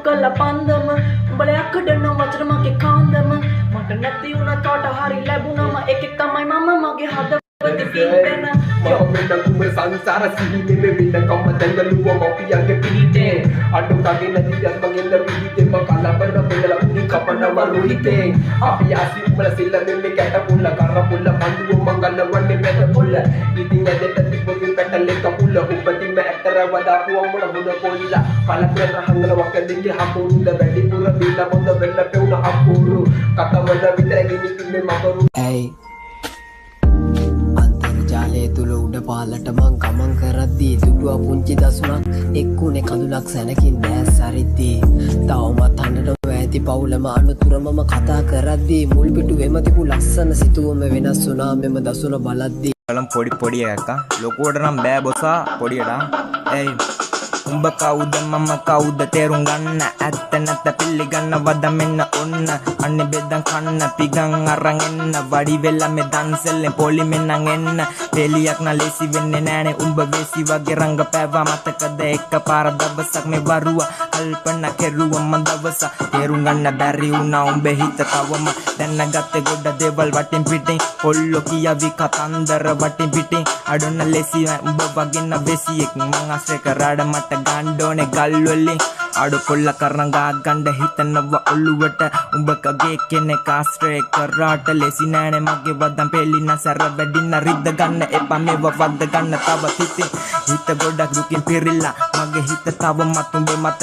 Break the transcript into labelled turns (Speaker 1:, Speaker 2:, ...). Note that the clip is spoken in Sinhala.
Speaker 1: කළ පන්දම උඹලා යකඩන වචන මගේ කාන්දම මට නැති වුණ කාට හරි ලැබුණම එකෙක් තමයි මම මගේ හදවත පිටන
Speaker 2: මම කුමේ සංසාර සිහිනේ මෙන්න කම්ම දැඟලුව මොපියන්ගේ පිටිතේ අඩු කගේ නැති යස්මගෙන්ද පිටිතේ මම කලබල බෙදලා උනි කපන වරුහිතේ අපි ආසි උඹලා සිල්ල මෙන්න කැට පුල්ල කර පුල්ල පඳුව මංගල වන්නේ මැද පුල්ල ඉතින් ඇදට තිබුණි පැටල් එක පුල්ල උපතිම ඇතර වදාපුව මොන මොන පොල්ලා පළපුර රහංගල වකදිගේ හපුරුද වැඩි පුර බිල මොඳ වෙල්ල පෙවුන හපුරු කතවල විතර ගිනින්නේ මකරු
Speaker 3: ඇයි අන්තර්ජාලය තුල උඩ පාලට මං ගමන් කරද්දී දුටුවා පුංචි දසුනක් එක්කුනේ කඳුලක් සැනකින් දැස් අරිද්දී තවමත් හඬන ඇති පවුලම අනුතුරමම කතා කරද්දී මුල් පිටුවෙම තිබු ලස්සන සිතුවම වෙනස් වුණා මෙම දසුන බලද්දී
Speaker 4: කලම් පොඩි අක්කා ලොකුවට නම් බෑ බොසා පොඩියටා ඇයි උඹ කවුද මම කවුද තේරුම් ගන්න ඇත්ත නැත්ත පිළිගන්න වද මෙන්න ඔන්න අන්නේ බෙදන් කන්න පිගන් අරන් එන්න වඩි වෙලා මේ දන්සෙල්ලෙන් පොලි මෙන්නන් එන්න පෙලියක් නා ලේසි වෙන්නේ නෑනේ උඹ වේසි වගේ රංග පෑවා මතකද එකපාර දවසක් මේ වරුව කල්පනා කෙරුවා මන් දවස තේරුම් ගන්න බැරි වුණා උඹේ හිත තවම දැනගත්තේ ගොඩ දේවල් වටින් පිටින් කොල්ලෝ කියාවි කතන්දර වටින් පිටින් අඩොන්න ලේසි උඹ වගේ නැබෙසියෙක් මං ආශ්‍රය කරාඩ මට ගණ්ඩෝනේ ගල්වලින් අඩු කොල්ල කරන ගා ගණ්ඩ හිතනව ඔළුවට උඹ කගේ කෙනෙක් ආශ්‍රය කරාට ලෙසි නෑනේ මගේ වදන් පෙලින සැර වැඩින්න රිද්ද ගන්න එපා මේව වද්ද ගන්න තව හිත ගොඩක් දුකින් පිරිලා මගේ හිත තවමත් උඹේ මතක